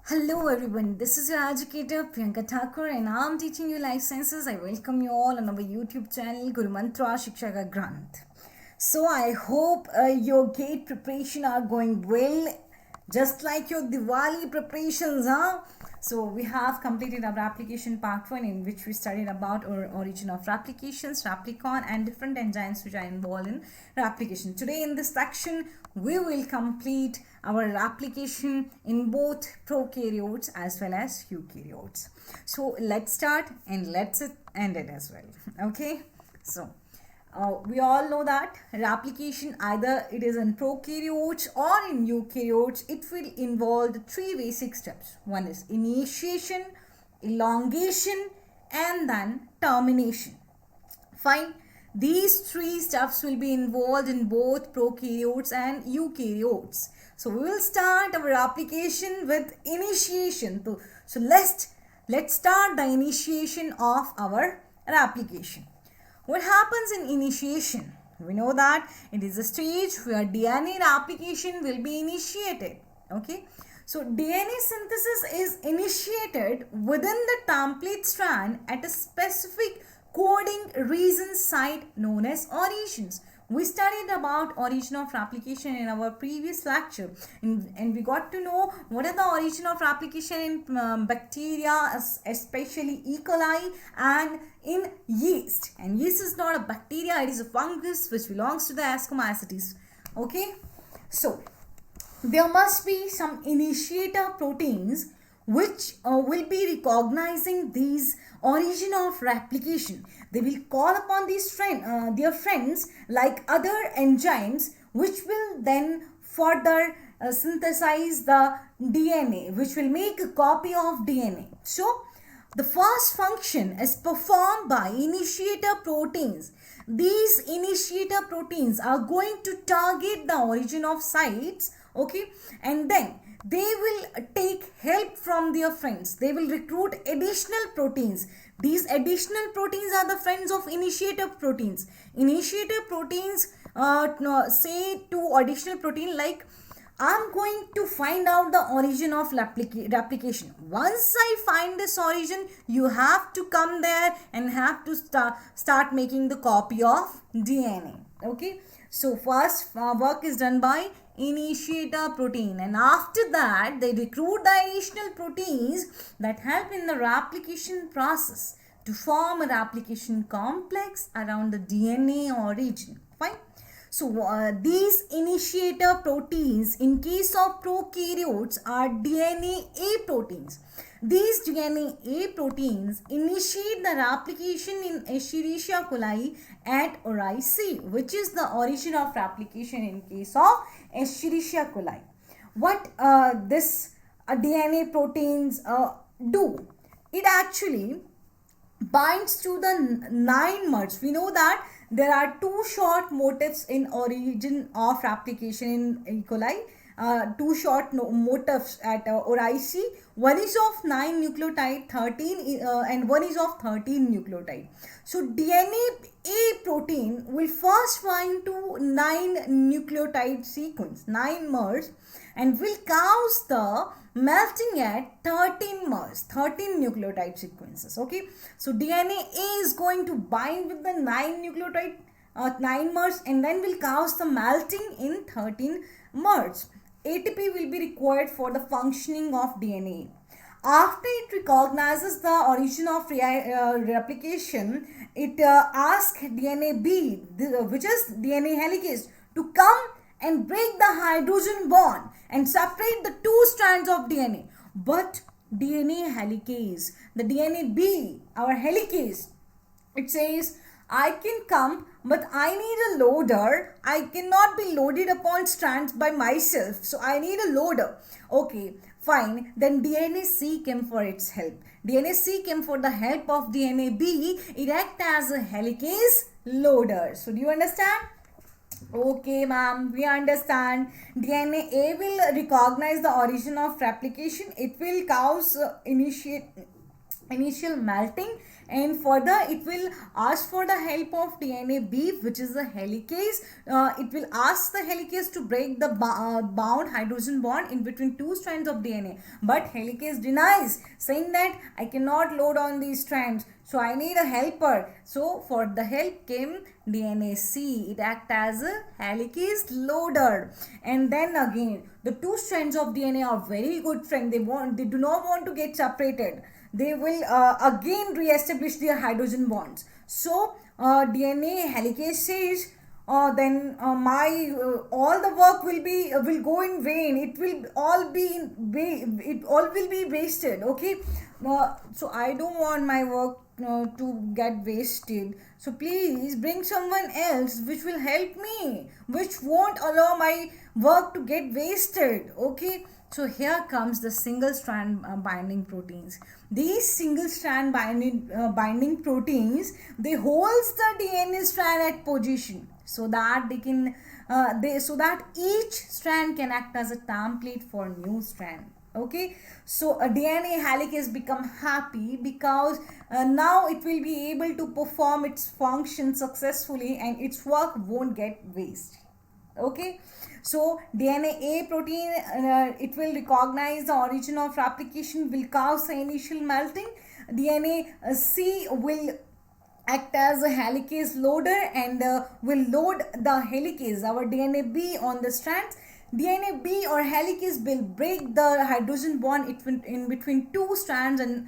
Hello everyone, this is your educator Priyanka Thakur and I'm teaching you life sciences. I welcome you all on our YouTube channel Guru Mantra Shiksha Ka Granth. So I hope your gate preparation are going well, just like your Diwali preparations, huh? So we have completed our application part 1 in which we studied about our origin of replications, replicon and different enzymes which are involved in replication. Today in this section we will complete our application in both prokaryotes as well as eukaryotes. So let's start and let's end it as well. Okay, so we all know that replication, either it is in prokaryotes or in eukaryotes, it will involve the three basic steps. One is initiation, elongation and then termination. Fine. These three steps will be involved in both prokaryotes and eukaryotes. So we will start our application with initiation. So let's start the initiation of our application. What happens in initiation? We know that it is a stage where DNA replication will be initiated. Okay. So DNA synthesis is initiated within the template strand at a specific coding region site known as origins. We studied about origin of replication in our previous lecture, and we got to know what are the origin of replication in bacteria, especially E. coli, and in yeast. And yeast is not a bacteria, it is a fungus which belongs to the Ascomycetes. Okay, so there must be some initiator proteins which will be recognizing these origin of replication. They will call upon these their friends like other enzymes which will then further synthesize the DNA, which will make a copy of DNA. So the first function is performed by initiator proteins. These initiator proteins are going to target the origin of sites, okay, and then they will take help from their friends. They will recruit additional proteins. These additional proteins are the friends of initiator proteins. Initiator proteins say to additional protein like, I'm going to find out the origin of replication. Once I find this origin, you have to come there and have to start making the copy of DNA. Okay. So first work is done by initiator protein, and after that they recruit the additional proteins that help in the replication process to form a replication complex around the DNA origin. Fine. So these initiator proteins in case of prokaryotes are DNA A proteins. These DNA A proteins initiate the replication in Escherichia coli at ORIC, which is the origin of replication in case of Escherichia coli. What this DNA proteins do? It actually binds to the 9 merge. We know that there are two short motifs in origin of replication in E. coli. Two short motifs at ORIC. One is of 9 nucleotide 13 and one is of 13 nucleotide. So DNA A protein will first bind to 9 nucleotide sequence, 9 mers, and will cause the melting at 13 mers, 13 nucleotide sequences. Okay, so DNA A is going to bind with the 9 nucleotide 9 mers and then will cause the melting in 13 mers. ATP will be required for the functioning of DNA. After it recognizes the origin of replication, it asks DNA B, which is DNA helicase, to come and break the hydrogen bond and separate the two strands of DNA. But DNA helicase, the DNA B, our helicase, it says, I can come, but I need a loader. I cannot be loaded upon strands by myself. So I need a loader. Okay, fine. Then DNA C came for its help. DNA C came for the help of DNA B. It acts as a helicase loader. So do you understand? Okay, ma'am, we understand. DNA A will recognize the origin of replication. It will cause initial melting, and further it will ask for the help of DNA B, which is the helicase. It will ask the helicase to break the bound hydrogen bond in between two strands of DNA, but helicase denies, saying that I cannot load on these strands, so I need a helper. So for the help came DNA C. It acts as a helicase loader. And then again, the two strands of DNA are very good friends. They do not want to get separated. They will again re-establish their hydrogen bonds. So DNA helicase says, then my all the work will go in vain. It will all be wasted. Okay, so I don't want my work to get wasted. So please bring someone else which will help me, which won't allow my work to get wasted. Okay, so here comes the single strand binding proteins. These single strand binding proteins, they holds the DNA strand at position, so that they can so that each strand can act as a template for new strand. Okay, so a DNA helicase become happy because now it will be able to perform its function successfully and its work won't get wasted. Okay, so DNA A protein, it will recognize the origin of replication, will cause the initial melting. DNA C will act as a helicase loader and will load the helicase, our DNA B, on the strands. DNA B or helicase will break the hydrogen bond in between two strands and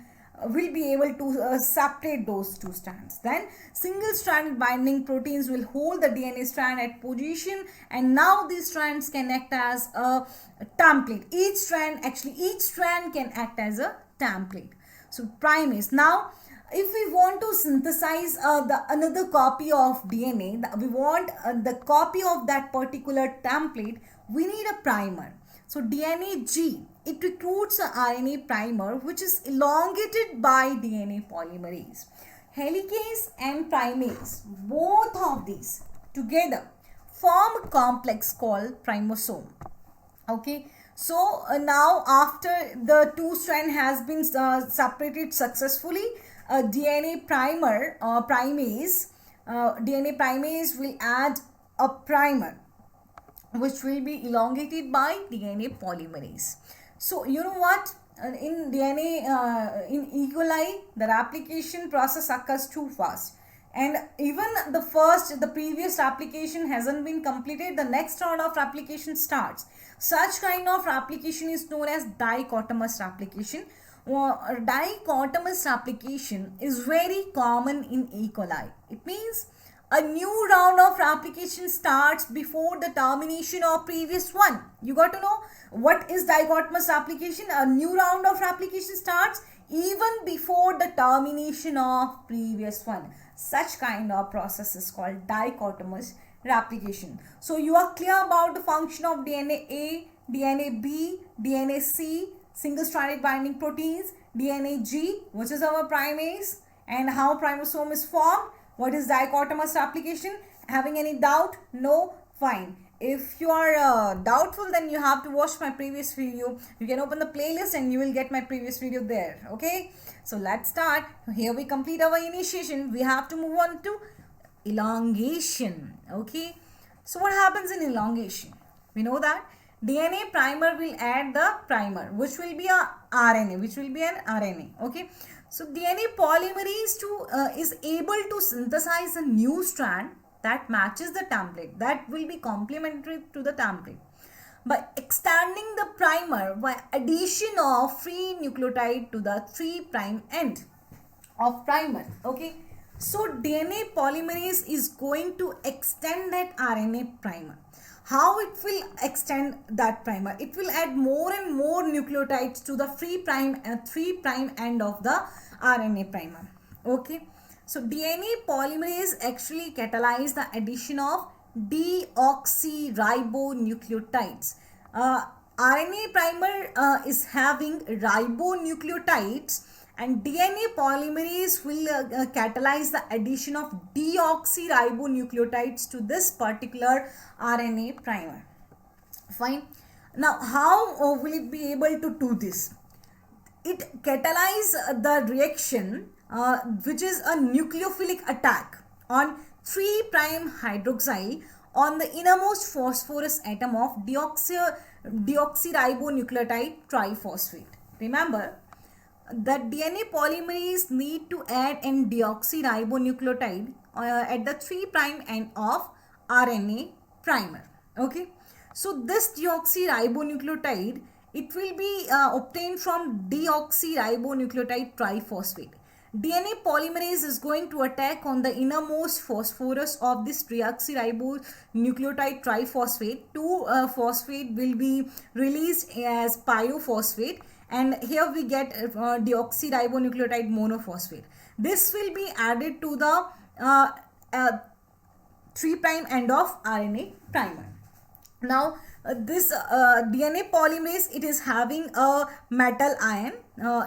will be able to separate those two strands. Then single stranded binding proteins will hold the DNA strand at position, and now these strands can act as a template. Each strand can act as a template. So primase. Now if we want to synthesize another copy of DNA, we want the copy of that particular template, we need a primer. So DNA G, it recruits a RNA primer which is elongated by DNA polymerase. Helicase and primase, both of these together form a complex called primosome. Okay, so now after the two strand has been separated successfully, DNA primase will add a primer which will be elongated by DNA polymerase. So you know what? In in E. coli, the replication process occurs too fast. And even the previous replication hasn't been completed, the next round of replication starts. Such kind of replication is known as dichotomous replication. Dichotomous replication is very common in E. coli. It means a new round of replication starts before the termination of previous one. You got to know what is dichotomous replication. A new round of replication starts even before the termination of previous one. Such kind of process is called dichotomous replication. So you are clear about the function of DNA A, DNA B, DNA C, single stranded binding proteins, DNA G, which is our primase, and how primosome is formed. What is dichotomous replication? Having any doubt? No? Fine. If you are doubtful, then you have to watch my previous video. You can open the playlist and you will get my previous video there. Okay. So let's start. Here we complete our initiation. We have to move on to elongation. Okay. So what happens in elongation? We know that DNA primer will add the primer, which will be a RNA, okay. So DNA polymerase is able to synthesize a new strand that matches the template, that will be complementary to the template, by extending the primer by addition of free nucleotide to the 3' end of primer. Okay, so DNA polymerase is going to extend that RNA primer. How it will extend that primer? It will add more and more nucleotides to the 3' end of the RNA primer. Okay, so DNA polymerase actually catalyze the addition of deoxyribonucleotides. RNA primer is having ribonucleotides, and DNA polymerase will catalyze the addition of deoxyribonucleotides to this particular RNA primer. Fine. Now, how will it be able to do this? it catalyzes the reaction, which is a nucleophilic attack on 3' hydroxyl on the innermost phosphorus atom of deoxyribonucleotide triphosphate. Remember that DNA polymerase need to add an deoxyribonucleotide at the 3' end of RNA primer. Okay, so this deoxyribonucleotide, it will be obtained from deoxyribonucleotide triphosphate. DNA polymerase is going to attack on the innermost phosphorus of this deoxyribonucleotide triphosphate. Two phosphate will be released as pyrophosphate, and here we get deoxyribonucleotide monophosphate. This will be added to the 3' end of RNA primer. Now this DNA polymerase, it is having a metal ion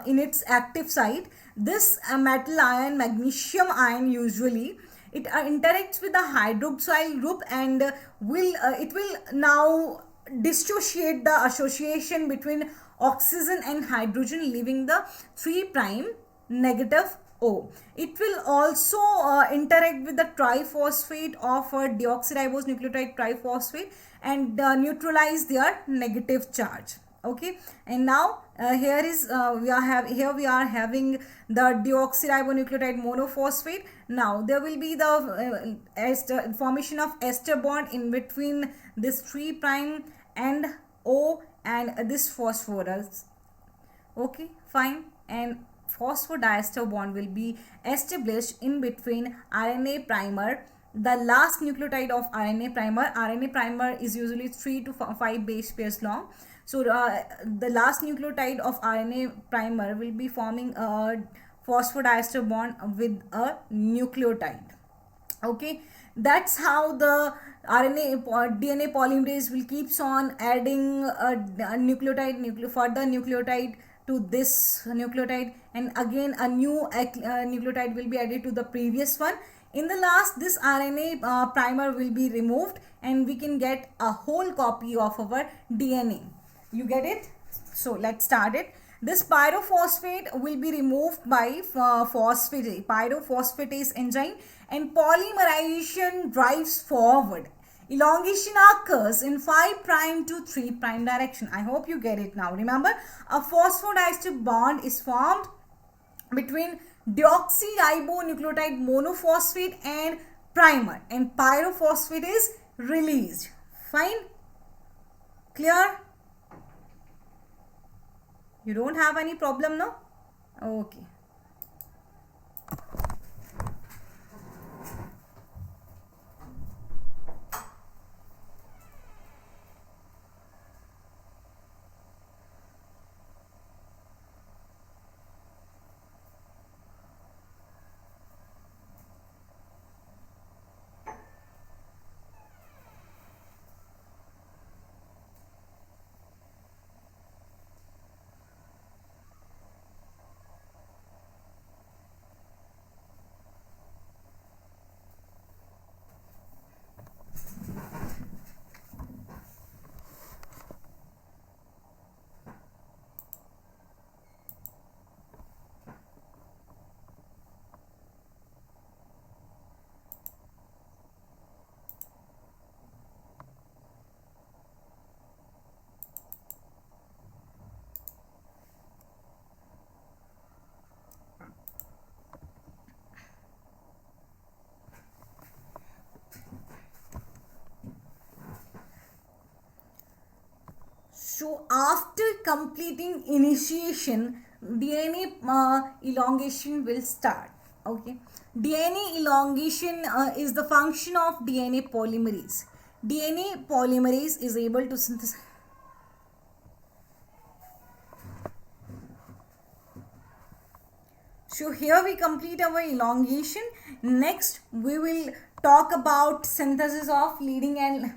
in its active site. This metal ion, magnesium ion, usually it interacts with the hydroxyl group and it will now dissociate the association between oxygen and hydrogen, leaving the 3' negative O. It will also interact with the triphosphate of deoxyribonucleotide triphosphate and neutralize their negative charge. Okay, and now here we are having the deoxyribonucleotide monophosphate. Now there will be the formation of ester bond in between this 3' and O and this phosphorus. Okay, fine. And phosphodiester bond will be established in between RNA primer, the last nucleotide of RNA primer. RNA primer is usually 3 to 5 base pairs long. So the last nucleotide of RNA primer will be forming a phosphodiester bond with a nucleotide. Okay, that's how the DNA polymerase will keeps on adding a further nucleotide to this nucleotide, and again a new nucleotide will be added to the previous one. In the last, this RNA primer will be removed and we can get a whole copy of our DNA. You get it? So let's start it. This pyrophosphate will be removed by pyrophosphatase enzyme, and polymerization drives forward. Elongation occurs in 5' to 3' direction. I hope you get it now. Remember, a phosphodiester bond is formed between deoxyribonucleotide monophosphate and primer, and pyrophosphate is released. Fine? Clear? You don't have any problem now? Okay. So after completing initiation, DNA elongation will start. Okay, DNA elongation is the function of DNA polymerase. DNA polymerase is able to synthesize. So here we complete our elongation. Next we will talk about synthesis of leading and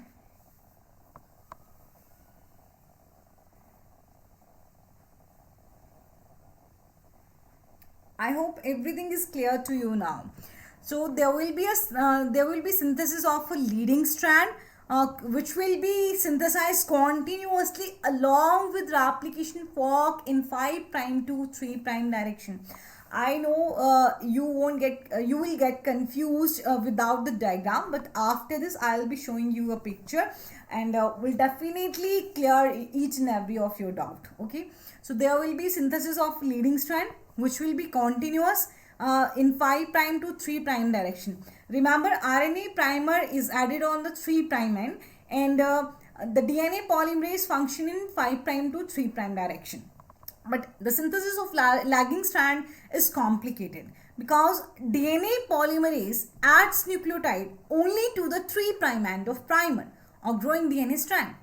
I hope everything is clear to you now. So there will be synthesis of a leading strand, which will be synthesized continuously along with replication fork in 5 prime to 3 prime direction. I know you will get confused without the diagram, but after this I'll be showing you a picture and will definitely clear each and every of your doubt. Okay, so there will be synthesis of leading strand which will be continuous in 5 prime to 3 prime direction. Remember, RNA primer is added on the 3 prime end, and the DNA polymerase function in 5 prime to 3 prime direction. But the synthesis of lagging strand is complicated because DNA polymerase adds nucleotide only to the 3 prime end of primer or growing DNA strand,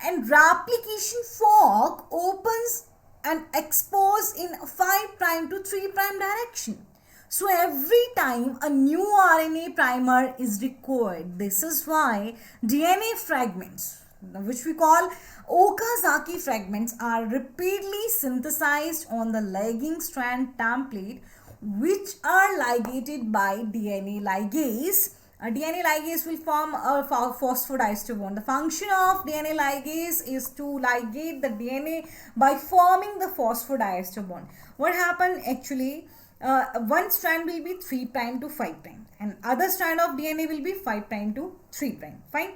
and replication fork opens and expose in 5 prime to 3 prime direction. So every time a new RNA primer is required. This is why DNA fragments, which we call Okazaki fragments, are repeatedly synthesized on the lagging strand template, which are ligated by DNA ligase. A DNA ligase will form a phosphodiester bond. The function of DNA ligase is to ligate the DNA by forming the phosphodiester bond. What happened actually? One strand will be 3 prime to 5 prime, and other strand of DNA will be 5 prime to 3 prime. Fine.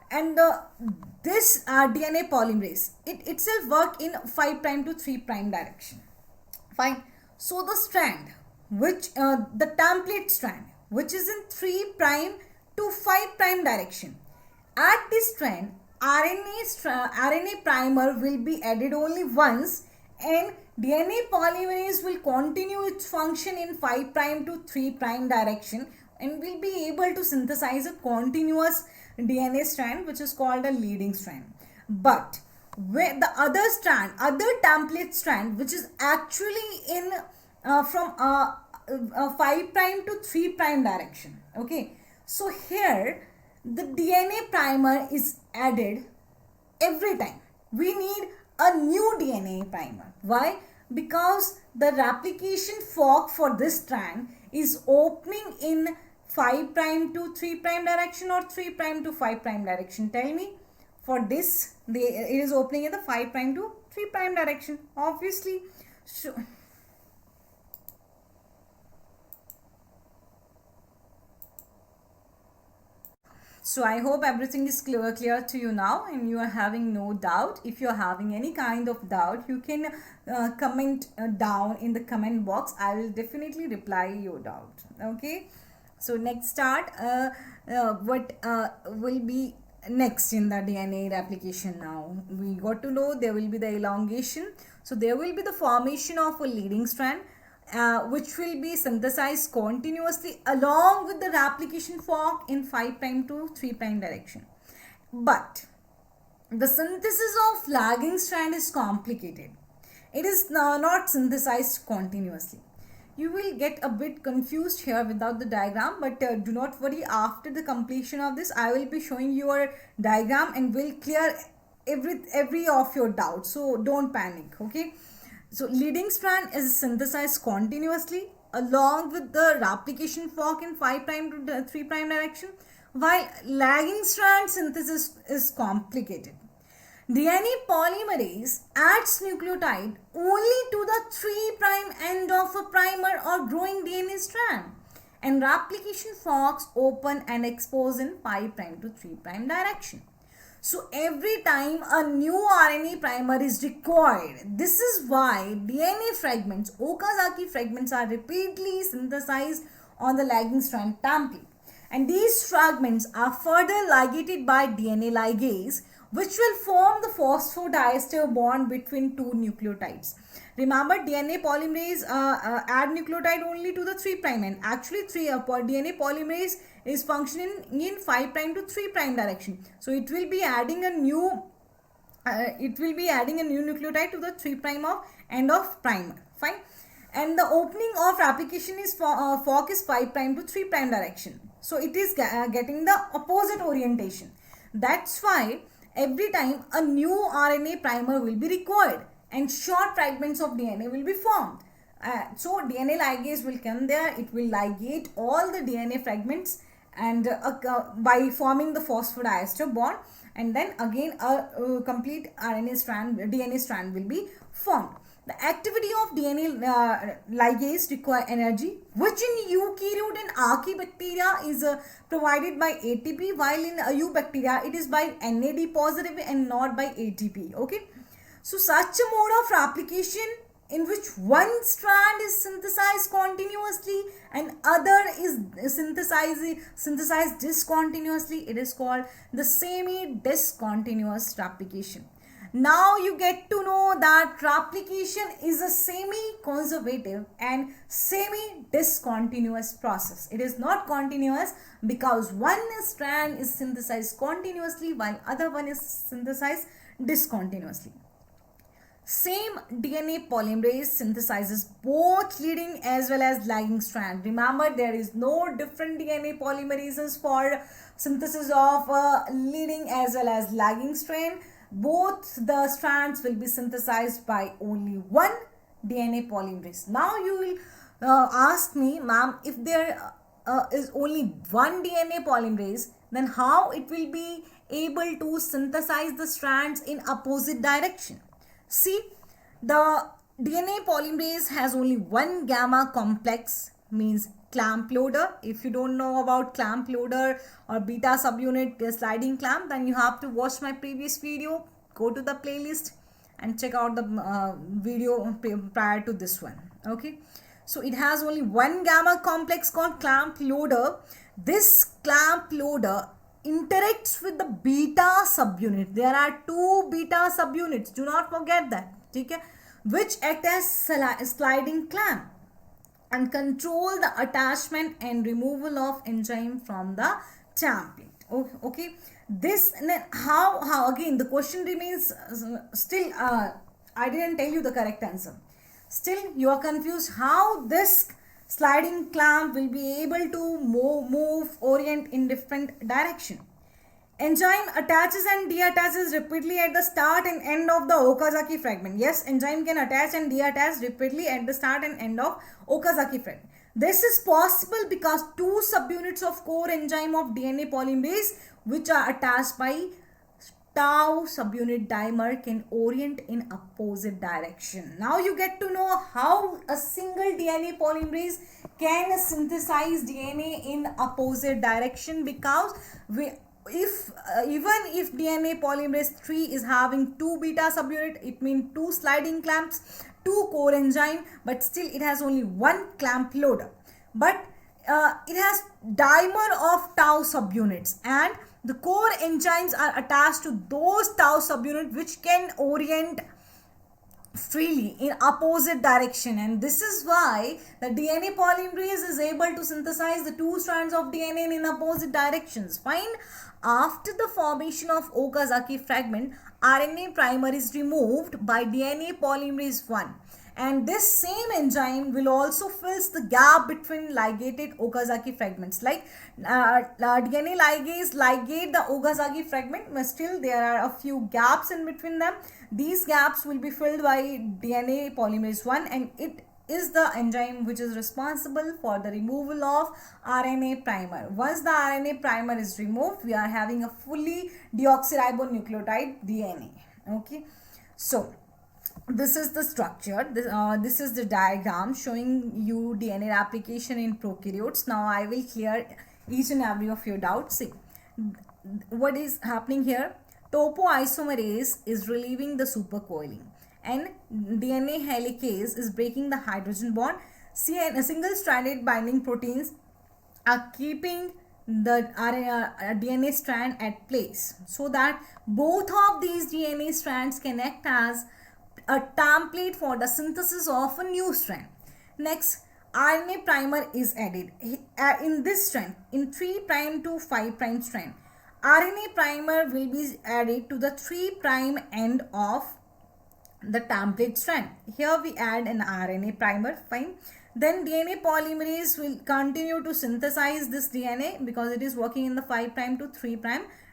And this DNA polymerase, it itself work in 5 prime to 3 prime direction. Fine. So the strand which the template strand which is in 3 prime to 5 prime direction, at this strand RNA primer will be added only once, and DNA polymerase will continue its function in 5 prime to 3 prime direction and will be able to synthesize a continuous DNA strand which is called a leading strand. But where the other template strand which is actually in from 5 prime to 3 prime direction. Okay, so here the DNA primer is added every time. We need a new DNA primer. Why? Because the replication fork for this strand is opening in 5 prime to 3 prime direction or 3 prime to 5 prime direction. Tell me. For this, it is opening in the 5 prime to 3 prime direction. Obviously. So I hope everything is clear to you now and you are having no doubt. If you are having any kind of doubt, you can comment down in the comment box. I will definitely reply your doubt. Okay. So next start, what will be next in the DNA replication now? We got to know there will be the elongation. So there will be the formation of a leading strand. Which will be synthesized continuously along with the replication fork in 5 prime to 3 prime direction. But the synthesis of lagging strand is complicated. It is not synthesized continuously. You will get a bit confused here without the diagram, but do not worry. After the completion of this, I will be showing your diagram and will clear every of your doubts. So don't panic. Okay. So leading strand is synthesized continuously along with the replication fork in 5 prime to 3 prime direction, while lagging strand synthesis is complicated. DNA polymerase adds nucleotide only to the 3 prime end of a primer or growing DNA strand, and replication forks open and expose in 5 prime to 3 prime direction. So every time a new RNA primer is required, this is why DNA fragments, Okazaki fragments, are repeatedly synthesized on the lagging strand template. And these fragments are further ligated by DNA ligase, which will form the phosphodiester bond between two nucleotides. Remember, DNA polymerase add nucleotide only to the 3 prime end. Actually, DNA polymerase is functioning in 5 prime to 3 prime direction. So it will be adding a new nucleotide to the 3 prime of end of primer. Fine. And the opening of application is fork is 5 prime to 3 prime direction. So it is getting the opposite orientation. That's why every time a new RNA primer will be required and short fragments of DNA will be formed. So DNA ligase will come there, it will ligate all the DNA fragments and by forming the phosphodiester bond, and then again a complete DNA strand will be formed. The activity of DNA ligase require energy, which in eukaryote and archaebacteria is provided by ATP, while in eubacteria it is by NAD positive and not by ATP. Okay, so such a mode of replication in which one strand is synthesized continuously and other is synthesized discontinuously, it is called the semi-discontinuous replication. Now you get to know that replication is a semi-conservative and semi-discontinuous process. It is not continuous because one strand is synthesized continuously while other one is synthesized discontinuously. Same DNA polymerase synthesizes both leading as well as lagging strand. Remember, there is no different DNA polymerases for synthesis of leading as well as lagging strand. Both the strands will be synthesized by only one DNA polymerase. Now you will ask me, ma'am, if there is only one DNA polymerase, then how it will be able to synthesize the strands in opposite direction? See, the DNA polymerase has only one gamma complex, means clamp loader. If you don't know about clamp loader or beta subunit sliding clamp, then you have to watch my previous video. Go to the playlist and check out the video prior to this one. Okay, so it has only one gamma complex called clamp loader. This clamp loader interacts with the beta subunit. There are two beta subunits, do not forget that, okay, which act as sliding clamp and control the attachment and removal of enzyme from the template. Okay, this, how again the question remains still I didn't tell you the correct answer. Still you are confused how this sliding clamp will be able to move orient in different direction. Enzyme attaches and deattaches repeatedly at the start and end of the Okazaki fragment. Yes, enzyme can attach and deattach repeatedly at the start and end of Okazaki fragment. This is possible because two subunits of core enzyme of DNA polymerase which are attached by tau subunit dimer can orient in opposite direction. Now you get to know how a single DNA polymerase can synthesize DNA in opposite direction, because even if DNA polymerase 3 is having two beta subunit, it means two sliding clamps, two core enzyme, but still it has only one clamp loader. But it has dimer of tau subunits, and the core enzymes are attached to those tau subunits which can orient freely in opposite direction, and this is why the DNA polymerase is able to synthesize the two strands of DNA in opposite directions. Fine. After the formation of Okazaki fragment, RNA primer is removed by DNA polymerase 1, and this same enzyme will also fills the gap between ligated Okazaki fragments. Like DNA ligase ligate the Okazaki fragment, but still there are a few gaps in between them. These gaps will be filled by DNA polymerase 1, and it is the enzyme which is responsible for the removal of RNA primer. Once the RNA primer is removed, we are having a fully deoxyribonucleotide DNA. Okay, so this is the structure. This is the diagram showing you DNA replication in prokaryotes. Now I will clear each and every of your doubts. See what is happening here. Topoisomerase is relieving the supercoiling, and DNA helicase is breaking the hydrogen bond. Single-stranded binding proteins are keeping the DNA strand at place, so that both of these DNA strands can act as a template for the synthesis of a new strand. Next, RNA primer is added in this strand, in 3' to 5' strand. RNA primer will be added to the 3' end of the template strand. Here we add an RNA primer. Fine. Then DNA polymerase will continue to synthesize this DNA because it is working in the 5' to 3'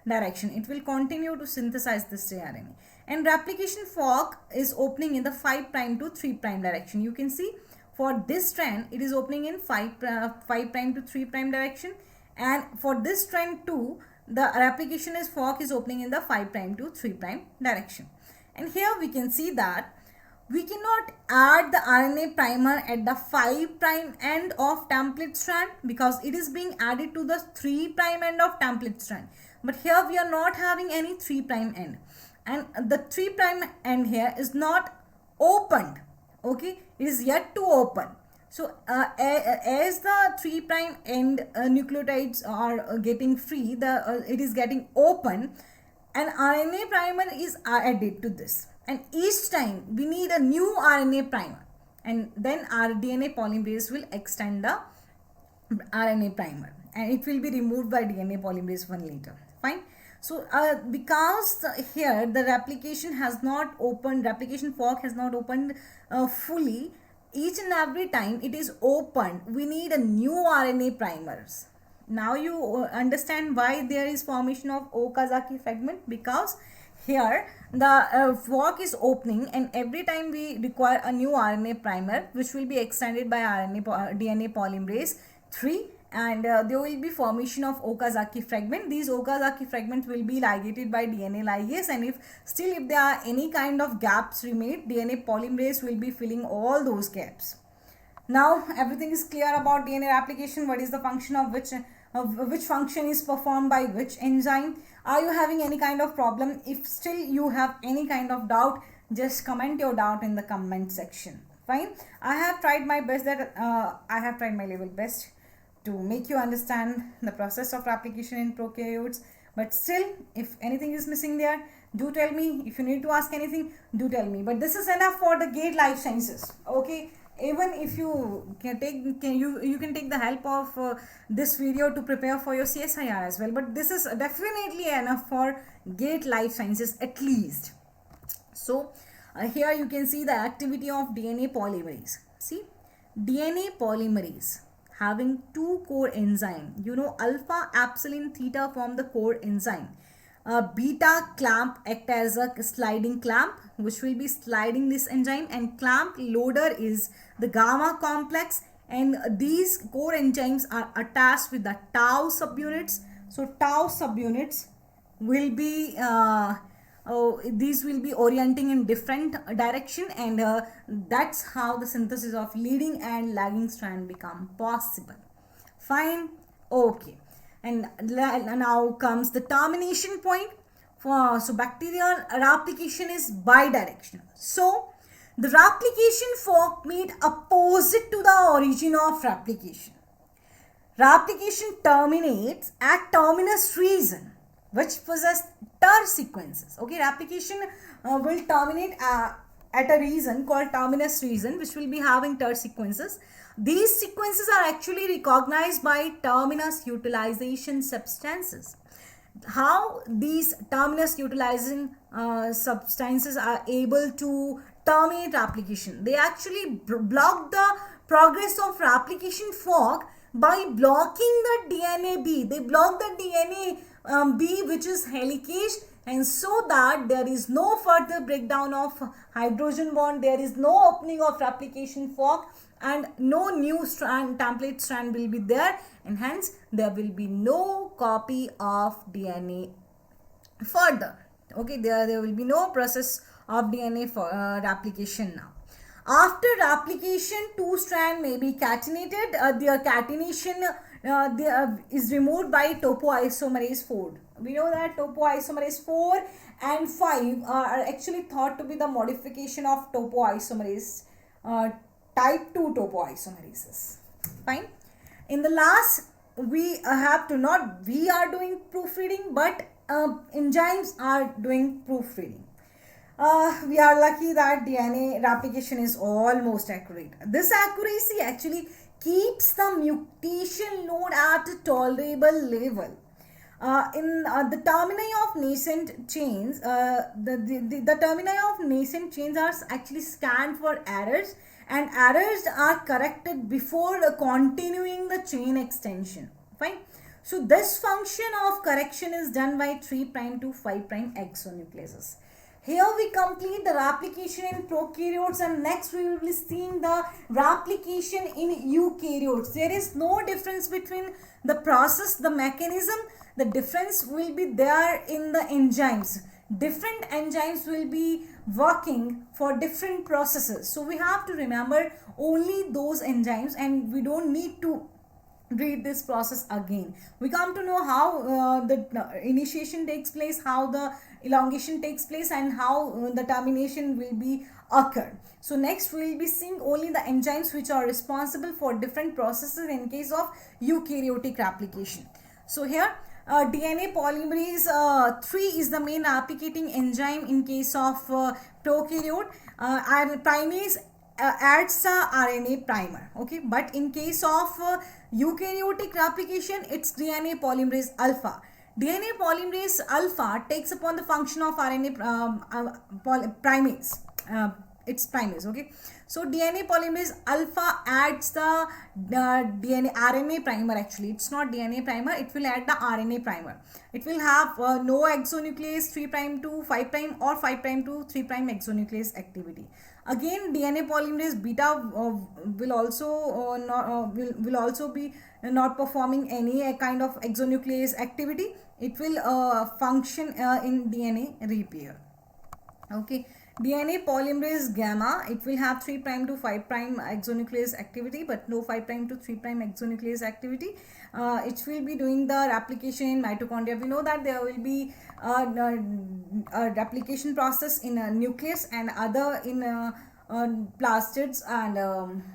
direction. It will continue to synthesize this RNA. And replication fork is opening in the 5' to 3' direction. You can see for this strand it is opening in 5' to 3' direction, and for this strand 2, the replication is fork is opening in the 5' to 3' direction. And here we can see that we cannot add the RNA primer at the 5' end of template strand because it is being added to the 3' end of template strand. But here we are not having any 3' end, and the 3' end here is not opened. Okay, it is yet to open. So as the 3' end nucleotides are getting free, it is getting open, an RNA primer is added to this, and each time we need a new RNA primer, and then our DNA polymerase will extend the RNA primer, and it will be removed by DNA polymerase 1 later. Fine. So because here the replication has not opened, replication fork has not opened fully, each and every time it is opened, we need a new RNA primers. Now you understand why there is formation of Okazaki fragment, because here the fork is opening, and every time we require a new RNA primer which will be extended by DNA polymerase 3, and there will be formation of Okazaki fragment. These Okazaki fragments will be ligated by DNA ligase, and if there are any kind of gaps remain, DNA polymerase will be filling all those gaps. Now everything is clear about DNA replication. What is the function of which function is performed by which enzyme? Are you having any kind of problem? If still you have any kind of doubt, just comment your doubt in the comment section. Fine. I have tried my best, I have tried my level best to make you understand the process of replication in prokaryotes. But still, if anything is missing there, do tell me. If you need to ask anything, do tell me. But this is enough for the GATE Life Sciences. Okay. Even if you can take the help of this video to prepare for your CSIR as well. But this is definitely enough for GATE Life Sciences at least. So here you can see the activity of DNA polymerase. See, DNA polymerase having two core enzyme. You know, alpha, epsilon, theta form the core enzyme. Beta clamp act as a sliding clamp which will be sliding this enzyme, and clamp loader is the gamma complex, and these core enzymes are attached with the tau subunits. So tau subunits will be these will be orienting in different direction, and that's how the synthesis of leading and lagging strand become possible. Fine. Okay. And now comes the termination point. So bacterial replication is bidirectional. So the replication fork made opposite to the origin of replication. Replication terminates at terminus region which possess ter sequences. Okay, replication will terminate at a region called terminus region which will be having ter sequences. These sequences are actually recognized by terminus utilization substances. How these terminus utilizing substances are able to terminate replication? They actually block the progress of replication fork by blocking the DNA B. They block the DNA B which is helicase, and so that there is no further breakdown of hydrogen bond, there is no opening of replication fork, and no new strand, template strand will be there, and hence there will be no copy of DNA further. Okay, there will be no process of DNA for replication now. After replication, two strand may be catenated. Their catenation is removed by topoisomerase 4. We know that topoisomerase 4 and 5 are actually thought to be the modification of topoisomerase type 2 topoisomerases. Fine. In the last, we are doing proofreading, but enzymes are doing proofreading. We are lucky that DNA replication is almost accurate. This accuracy actually keeps the mutation load at a tolerable level. In the termini of nascent chains, the termini of nascent chains are actually scanned for errors, and errors are corrected before continuing the chain extension. Fine. So this function of correction is done by 3' to 5' exonucleases. Here we complete the replication in prokaryotes, and next we will be seeing the replication in eukaryotes. There is no difference between the process, the mechanism. The difference will be there in the enzymes. Different enzymes will be working for different processes. So we have to remember only those enzymes, and we don't need to read this process again. We come to know how the initiation takes place, how the elongation takes place, and how the termination will be occurred. So next we will be seeing only the enzymes which are responsible for different processes in case of eukaryotic replication. So here DNA polymerase 3 is the main replicating enzyme in case of prokaryote, and primase adds a RNA primer. Okay, but in case of eukaryotic replication, it's DNA polymerase alpha. DNA polymerase alpha takes upon the function of RNA primase. It's primase. Okay, so DNA polymerase alpha adds the DNA RNA primer. Actually, it's not DNA primer. It will add the RNA primer. It will have no exonuclease 3' to 5' or 5' to 3' exonuclease activity. Again, DNA polymerase beta will also be not performing any kind of exonuclease activity. It will function in DNA repair. Okay, DNA polymerase gamma, it will have 3' to 5' exonuclease activity, but no 5' to 3' exonuclease activity. It will be doing the replication in mitochondria. We know that there will be a replication process in a nucleus and other in plastids and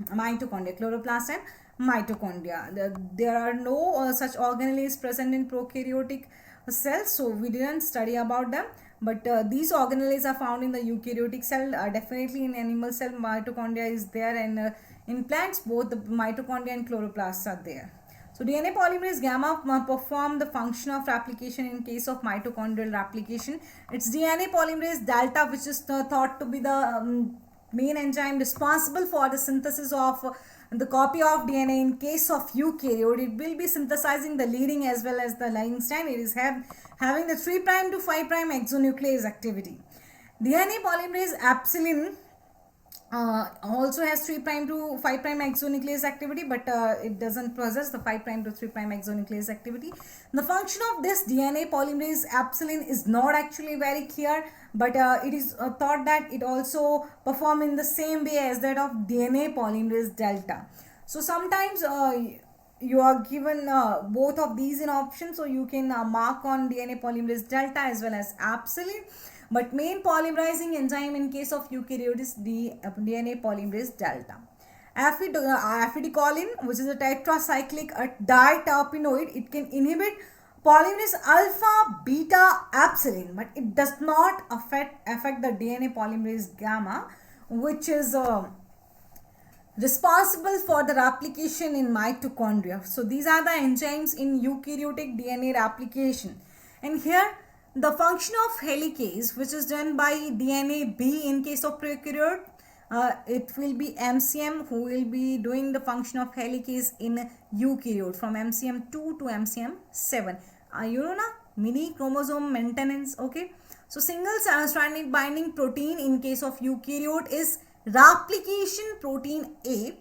mitochondria, chloroplast and mitochondria. There are no such organelles present in prokaryotic cells, so we didn't study about them. But these organelles are found in the eukaryotic cell. Definitely in animal cell mitochondria is there, and in plants both the mitochondria and chloroplasts are there. So DNA polymerase gamma perform the function of replication in case of mitochondrial replication. It's DNA polymerase delta which is thought to be the main enzyme responsible for the synthesis of the copy of DNA in case of eukaryote. It will be synthesizing the leading as well as the lagging strand. It is having the 3' to 5' exonuclease activity. DNA polymerase epsilon also has 3' to 5' exonuclease activity, but it doesn't possess the 5' to 3' exonuclease activity. The function of this DNA polymerase epsilon is not actually very clear, but it is thought that it also perform in the same way as that of DNA polymerase delta. So sometimes you are given both of these in option, so you can mark on DNA polymerase delta as well as epsilon. But main polymerizing enzyme in case of eukaryote is the DNA polymerase delta. Afidicolin, which is a tetracyclic diterpenoid, it can inhibit polymerase alpha, beta, epsilon, but it does not affect the DNA polymerase gamma, which is responsible for the replication in mitochondria. So these are the enzymes in eukaryotic DNA replication. And here the function of helicase, which is done by DNA B in case of prokaryote, it will be MCM who will be doing the function of helicase in eukaryote from MCM2 to MCM7. You know na, mini chromosome maintenance. Okay, so single stranded binding protein in case of eukaryote is replication protein A.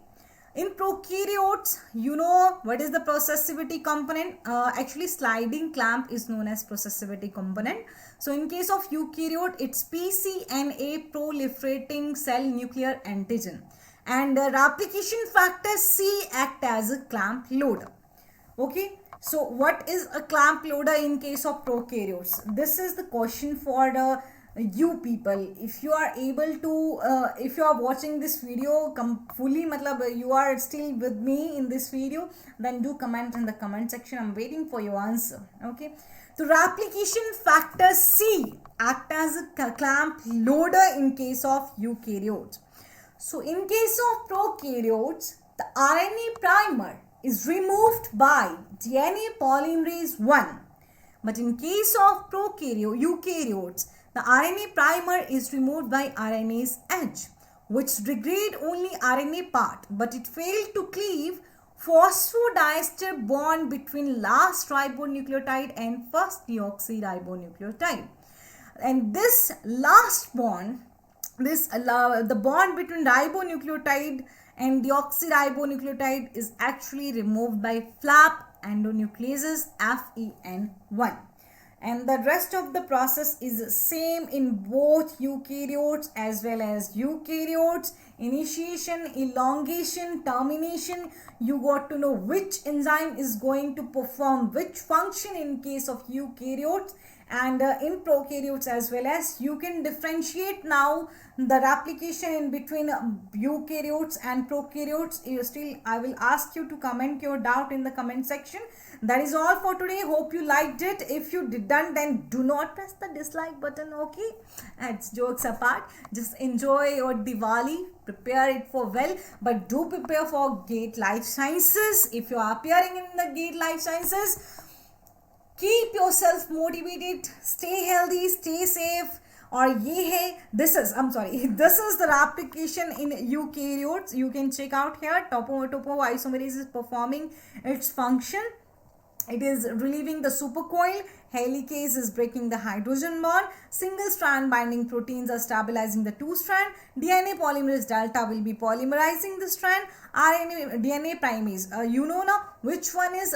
In prokaryotes, you know what is the processivity component? Actually, sliding clamp is known as processivity component. So in case of eukaryote, it's pCNA, proliferating cell nuclear antigen, and replication factor C act as a clamp loader. Okay, so what is a clamp loader in case of prokaryotes? This is the question for the you people. If you are able to if you are watching this video fully, matlab you are still with me in this video, then do comment in the comment section. I'm waiting for your answer. Okay, so replication factor C act as a clamp loader in case of eukaryotes. So in case of prokaryotes, the RNA primer is removed by DNA polymerase 1, but in case of eukaryotes, the RNA primer is removed by RNase H, which degrade only RNA part, but it failed to cleave phosphodiester bond between last ribonucleotide and first deoxyribonucleotide. And this last bond, the bond between ribonucleotide and deoxyribonucleotide is actually removed by flap endonucleases FEN1, and the rest of the process is same in both eukaryotes as well as eukaryotes. Initiation, elongation, termination, you got to know which enzyme is going to perform which function in case of eukaryotes and in prokaryotes as well as. You can differentiate now the replication in between eukaryotes and prokaryotes. I will ask you to comment your doubt in the comment section. That is all for today. Hope you liked it. If you didn't, then do not press the dislike button, okay? It's jokes apart. Just enjoy your Diwali. Prepare it for well, but do prepare for GATE Life Sciences. If you are appearing in the GATE Life Sciences, keep yourself motivated, stay healthy, stay safe. और ये है this is the replication in eukaryotes. You can check out here. Topoisomerase is performing its function. It is relieving the supercoil. Helicase is breaking the hydrogen bond. Single strand binding proteins are stabilizing the two strand. DNA polymerase delta will be polymerizing the strand. DNA primase, you know now which one is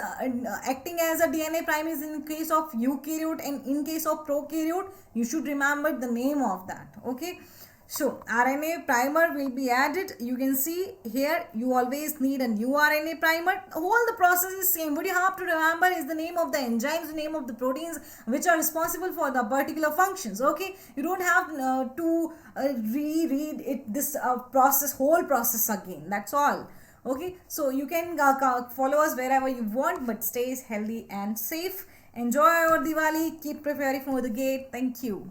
acting as a DNA primase in case of eukaryote and in case of prokaryote. You should remember the name of that, okay? So RNA primer will be added. You can see here you always need a new RNA primer. All the process is same. What you have to remember is the name of the enzymes, the name of the proteins which are responsible for the particular functions. Okay, you don't have to reread it this whole process again. That's all. Okay, so you can follow us wherever you want, but stay healthy and safe. Enjoy your Diwali. Keep preparing for the GATE. Thank you.